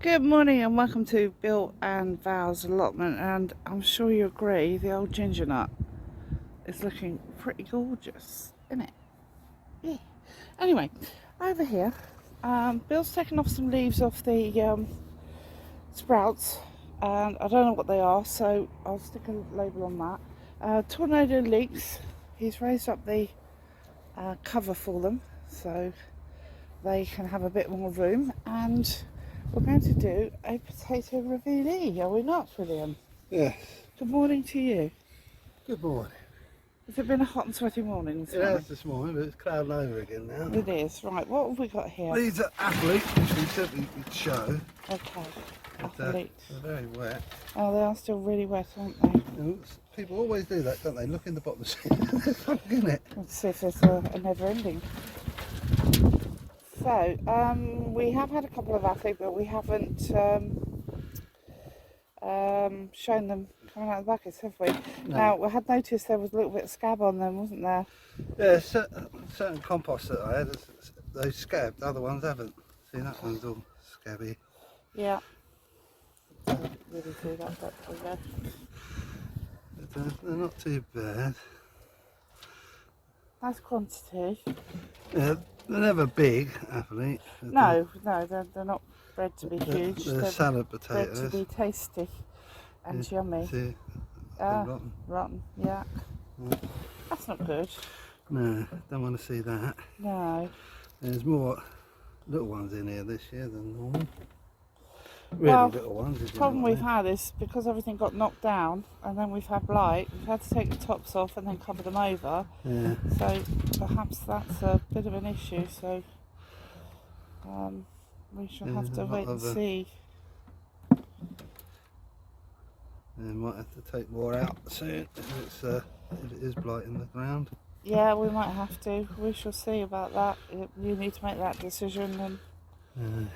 Good morning and welcome to Bill and Val's allotment, and I'm sure you agree the old ginger nut is looking pretty gorgeous, isn't it? Yeah. Anyway, over here, Bill's taken off some leaves off the sprouts, and I don't know what they are, so I'll stick a label on that. Tornado leeks, he's raised up the cover for them so they can have a bit more room, and we're going to do a potato revealee, are we not, William? Yes. Good morning to you. Good morning. Has it been a hot and sweaty morning this morning? It has this morning, but it's clouding over again now. It is. Right, what have we got here? These are athletes, which we said we'd show. Okay, But, athletes. they're very wet. Oh, they are still really wet, aren't they? And people always do that, don't they? Look in the bottom of the sea. Look in it. Let's see if there's a never ending. So, we have had a couple of athletes, but we haven't shown them coming out of the buckets, have we? No. Now, we had noticed there was a little bit of scab on them, wasn't there? Yeah, certain compost that I had, those scabbed, other ones haven't. See, that one's all scabby. Yeah. Don't really see that properly there. But, they're not too bad. Nice quantity. Yeah, they're never big, athletes. No, they're not bred to be huge. They're salad potatoes. Bred to be tasty and yummy. See, rotten. Rotten, yuck. Yeah. That's not good. No, don't want to see that. No. There's more little ones in here this year than normal. Really Well, little ones. The problem we've had is because everything got knocked down and then we've had blight, we've had to take the tops off and then cover them over. Yeah. So perhaps that's a bit of an issue. So we shall have to wait and see. And might have to take more out soon if it is blight in the ground. Yeah, we might have to. We shall see about that. You need to make that decision, and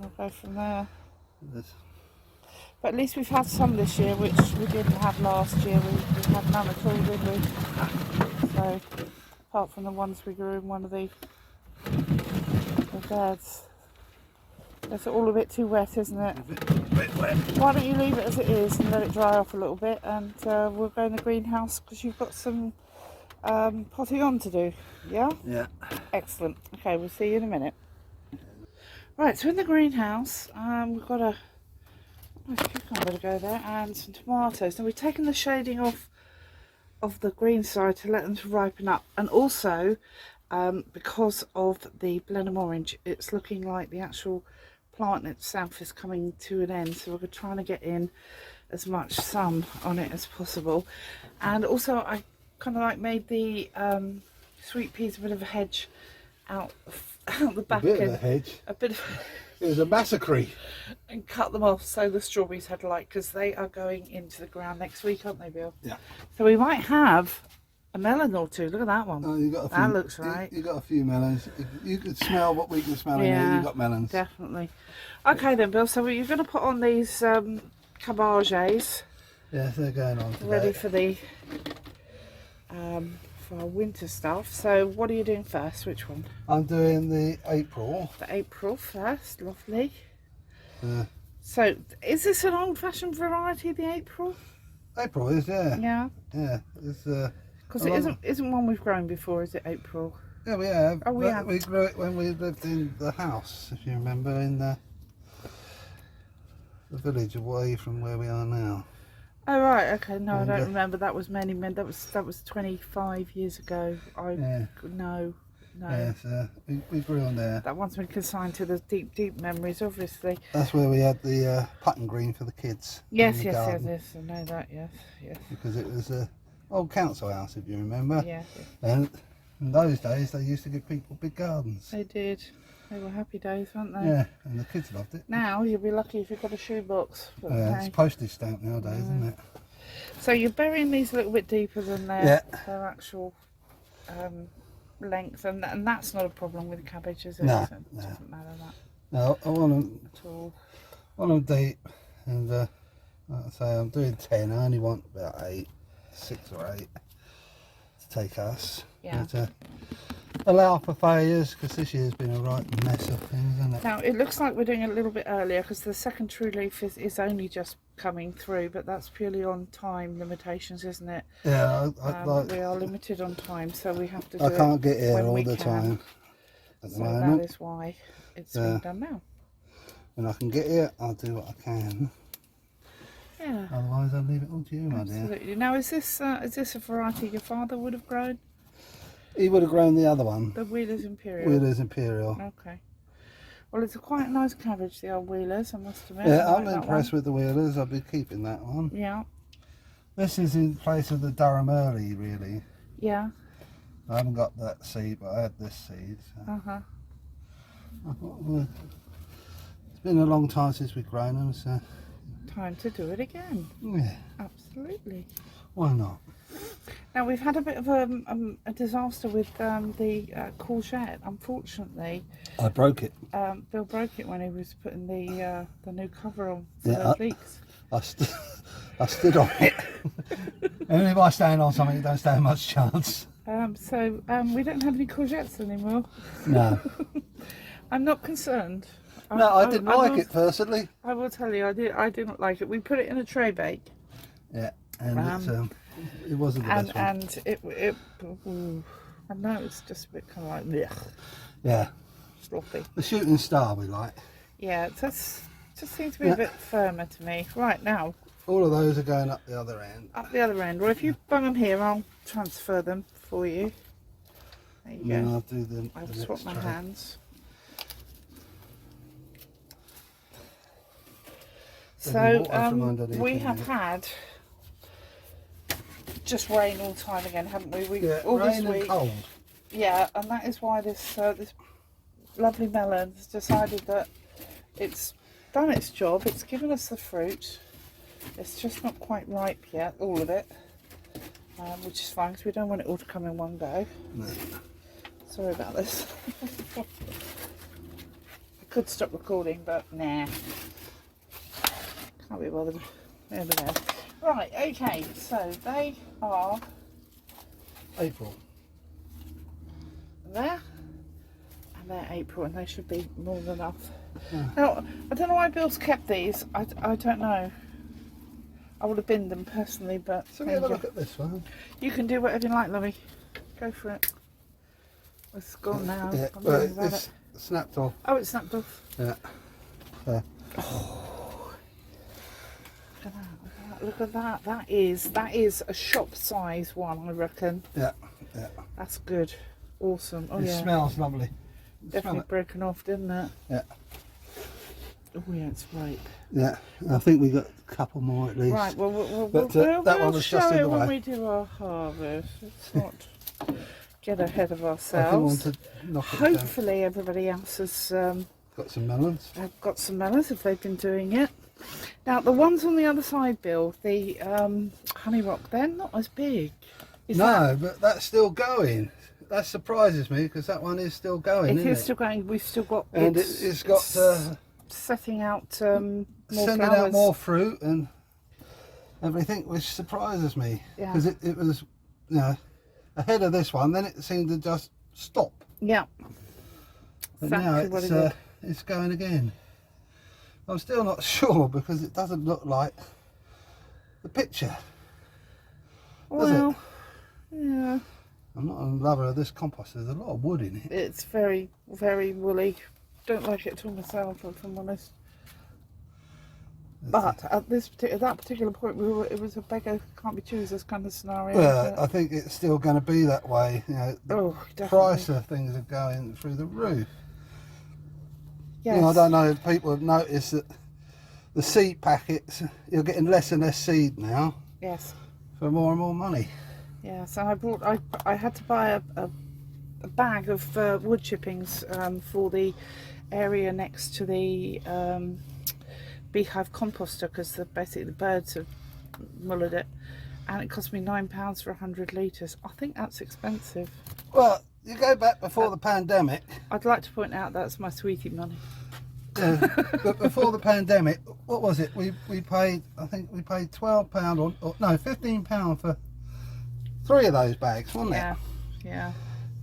we'll go from there. But at least we've had some this year, which we didn't have last year. We had none at all, did we? So, apart from the ones we grew in one of the beds. It's all a bit too wet, isn't it? A bit wet. Why don't you leave it as it is and let it dry off a little bit, and we'll go in the greenhouse because you've got some potting on to do, yeah? Yeah. Excellent. Okay, we'll see you in a minute. Right, so in the greenhouse, we've got a nice cucumber to go there and some tomatoes. Now we've taken the shading off of the green side to let them to ripen up, and also because of the Blenheim orange, it's looking like the actual plant itself is coming to an end, so we're trying to get in as much sun on it as possible. And also I kind of like made the sweet peas a bit of a hedge out the back. A bit of a hedge. A bit of It was a massacre. and cut them off so the strawberries had light, because they are going into the ground next week, aren't they, Bill? Yeah. So we might have a melon or two. Look at that one. Oh, you got a few, that looks right. You got a few melons. If you could smell what we can smell in here, you got melons. Definitely. Okay then, Bill. So you're going to put on these cabbages. Yes, they're going on today. Ready for the for our winter stuff. So what are you doing first? Which one? I'm doing the April. The April first. Lovely. Uh, So is this an old-fashioned variety, the April? April is, yeah. Yeah. Yeah. It's Because it isn't one we've grown before, is it, April? yeah, we have. Oh, we have. We grew it when we lived in the house, if you remember, in the village away from where we are now. Oh right, okay. No, I And, don't remember. That was many. That was 25 years ago. Yeah. No. Yes, we grew on there. That one's been consigned to the deep memories, obviously. That's where we had the putting green for the kids. Yes, in the garden, yes. I know that. Yes. Because it was a old council house, if you remember. Yeah. And in those days, they used to give people big gardens. They did. They were happy days, weren't they? Yeah, and the kids loved it. Now you'll be lucky if you've got a shoebox. But Yeah, okay. it's postage stamp nowadays, isn't it? So you're burying these a little bit deeper than their actual length, and that's not a problem with cabbage, is it? No, It no. doesn't matter that No, I want them, at all. deep, and like I say, I'm doing 10. I only want about 6 or 8 to take us. Yeah. But, allow for failures, because this year's been a right mess of things, hasn't it? Now it looks like we're doing it a little bit earlier because the second true leaf is only just coming through, but that's purely on time limitations, isn't it? Yeah, We are limited on time, so we have to do I can't it get here when all we the can. time at the So moment. that is why it's being done now. When I can get here, I'll do what I can. Yeah. Otherwise, I'll leave it all to you, my dear. Absolutely. Now, is this a variety your father would have grown? He would have grown the other one. The Wheeler's Imperial. Wheeler's Imperial. Okay. Well, it's a quite nice cabbage, the old Wheeler's, I must admit. Yeah, I I'm like that impressed one. with the Wheelers. I'll be keeping that one. Yeah. This is in place of the Durham Early, really. Yeah. I haven't got that seed, but I had this seed. So. Uh-huh. I thought, well, it's been a long time since we've grown them, so Time to do it again. yeah, Absolutely. why not? Now, we've had a bit of a disaster with the courgette. Unfortunately, I broke it. Bill broke it when he was putting the new cover on for Yeah, those leeks. I stood on it. And if I stand on something, it don't stand much chance. So we don't have any courgettes anymore. No. I'm not concerned. No, I didn't like it personally. I will tell you, I didn't like it. We put it in a tray bake. Yeah, and it wasn't the best one. And I know it's just a bit kind of like blech, Yeah, sloppy. the shooting star we like. Yeah, it just seems to be a bit firmer to me. Right, now, All of those are going up the other end. up the other end. Well, if you bung them here, I'll transfer them for you. There you And then go. I'll do the I'll next swap my tray. hands. There's So water from underneath we in have there. had just rain all the time again, haven't we? Yeah, all this rain and week. cold. Yeah, and that is why this lovely melon has decided that it's done its job. It's given us the fruit. It's just not quite ripe yet, all of it, which is fine because we don't want it all to come in one go. No. Sorry about this. I could stop recording, but nah. Can't be bothered. Over there. Right, okay, so they are April. there, and they're April, and they should be more than enough. Yeah. Now, I don't know why Bill's kept these. I don't know. I would have binned them personally, but So we have a look at this one. you can do whatever you like, lovey. Go for it. It's gone now. Yeah, I'm but worried about it's it. snapped off. Oh, it's snapped off. Yeah. There. Look at that. That is a shop size one, I reckon. Yeah. Yeah. That's good. Awesome. Oh It yeah. smells lovely. Definitely broken off, didn't it? Yeah. Oh yeah, it's ripe. Yeah. I think we got a couple more at least. Right, well, But, that one we'll was show just in it the when way. we do our harvest. Let's not get ahead of I didn't want ourselves. to knock it down. Hopefully everybody else has Got some melons. got some melons if they've been doing it. Now the ones on the other side, Bill, the honey rock, they're not as big. Is No, but that's still going. That surprises me because that one is still going. It isn't is still going. We've still got. And it's got setting out more sending flowers. out more fruit and everything, which surprises me Yeah. because it was, you know, ahead of this one. Then it seemed to just stop. Yeah. But now Exactly what it did. it's going again. I'm still not sure because it doesn't look like the picture. Does Well, it? yeah. I'm not a lover of this compost. There's a lot of wood in it. It's very, very woolly. Don't like it at all myself, if I'm honest. But at that particular point, it was a beggar can't be choosers kind of scenario. Well, I think it's still going to be that way. You know, the Oh, definitely. price of things are going through the roof. Yes. You know, I don't know if people have noticed that the seed packets, you're getting less and less seed now Yes. for more and more money. Yeah. So I had to buy a bag of wood chippings for the area next to the beehive composter because basically the birds have mullered it, and it cost me £9 for 100 litres. I think that's expensive. Well, you go back before the pandemic, I'd like to point out that's my sweetie money. but before the pandemic, what was it? We paid, I think we paid £12 or no, £15 for 3 of those bags, wasn't Yeah. it? Yeah.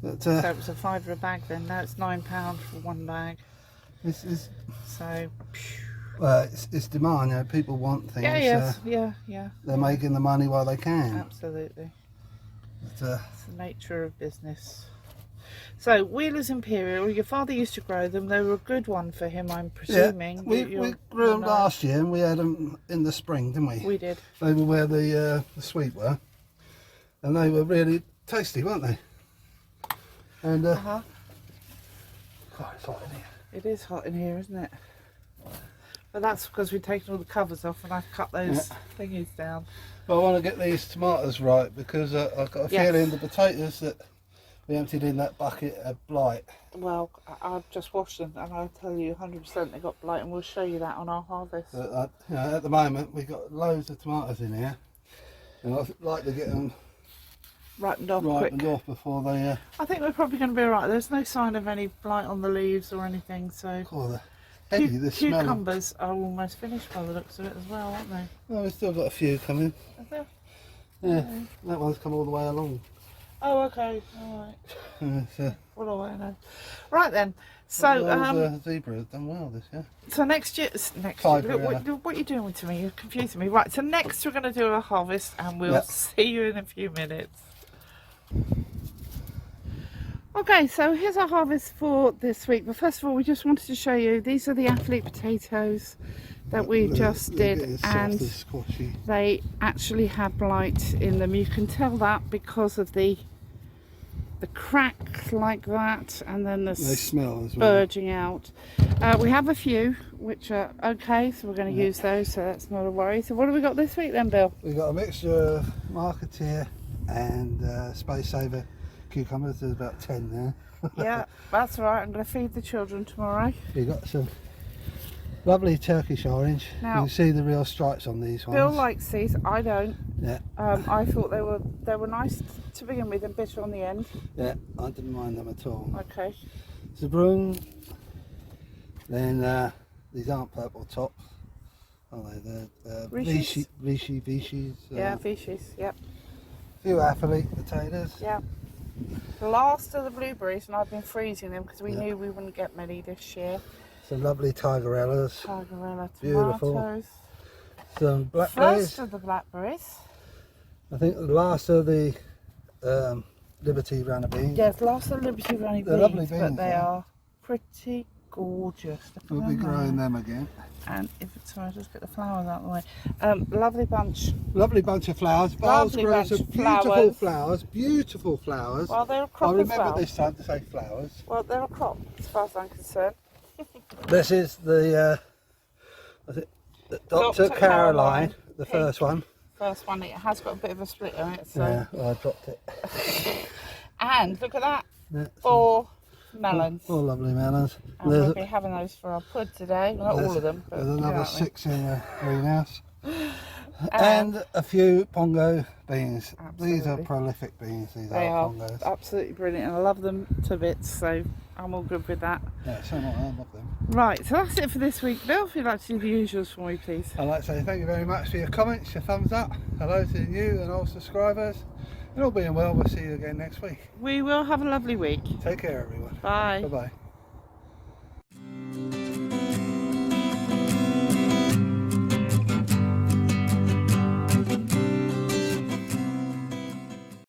But So it was a £5 a bag then. Now it's £9 for one bag. it's So. it's demand. You know, people want things. Yeah. They're making the money while they can. Absolutely. But, It's the nature of business. So Wheeler's Imperial, your father used to grow them. They were a good one for him, I'm presuming. we grew them last year, and we had them in the spring, didn't we? We did. They were where the sweet were, and they were really tasty, weren't they? And God, it's hot in here. It is hot in here, isn't it? But that's because we've taken all the covers off and I've cut those thingies down. Well, I want to get these tomatoes right because I've got a feeling the potatoes that we emptied in that bucket are blight. Well, I've just washed them and I'll tell you 100% they got blight, and we'll show you that on our harvest. But, you know, at the moment we've got loads of tomatoes in here, and I'd like to get them ripened off quick. Before they... I think we're probably going to be alright. There's no sign of any blight on the leaves or anything, so... Oh, they're heavy, the smell. Cucumbers are almost finished by the looks of it as well, aren't they? No, we've still got a few coming. Is there? Yeah, that one's come all the way along. Oh, okay, alright. So, What do I know? Right then, so... the zebra has done well this year. So next year... Look, what are you doing to me? You're confusing me. Right, so next we're going to do a harvest and we'll see you in a few minutes. Okay, so here's our harvest for this week. But first of all, we just wanted to show you, these are the athlete potatoes that we just did, and they actually have blight in them. You can tell that because of the crack like that, and then the they smell as well. Spurging out. We have a few which are okay, so we're going to use those, so that's not a worry. So what have we got this week then, Bill? We've got a mixture of marketeer and space saver cucumbers. There's about 10 there. Yeah, that's all right. I'm going to feed the children tomorrow. We've got some lovely Turkish orange. Now, you can see the real stripes on these ones. Bill likes these. I don't. Yeah. I thought they were nice to begin with and bitter on the end. Yeah, I didn't mind them at all. Okay. Zabrun. Then these aren't purple tops, are they? They're Vichy's. Yeah, Vichy's. Yep. A few athlete potatoes. Yeah. The last of the blueberries, and I've been freezing them because we knew we wouldn't get many this year. Some lovely tigerellas. Tigerella tomatoes. Beautiful. Some blackberries. First of the blackberries. I think the last of the Liberty runner beans. Yes, last of the Liberty runner beans. They're lovely beans, but they are pretty gorgeous. We'll be growing them again. And if it's sorry, just get the flowers out of the way. Lovely bunch. Lovely bunch of flowers. Bales grows some beautiful flowers. Beautiful flowers. Well, they're a crop. I remember this time to say flowers. Well, they're a crop as far as I'm concerned. This is the Dr. Caroline, the first one. First one. It has got a bit of a split on it. So. Yeah, well, I dropped it. And look at that. Yeah, 4 melons. 4 lovely melons. And we'll be having those for our pud today. Well, not all of them. But there's another 6 in the greenhouse. And a few pongo beans. Absolutely. These are prolific beans. They are pongos. Absolutely brilliant, and I love them to bits, so I'm all good with that. Yeah, so much. I love them. Right, so that's it for this week. Bill, if you'd like to do the usuals for me, please. I'd like to say thank you very much for your comments, your thumbs up. Hello to you and all subscribers. And all being well, we'll see you again next week. We will have a lovely week. Take care, everyone. Bye. Bye-bye.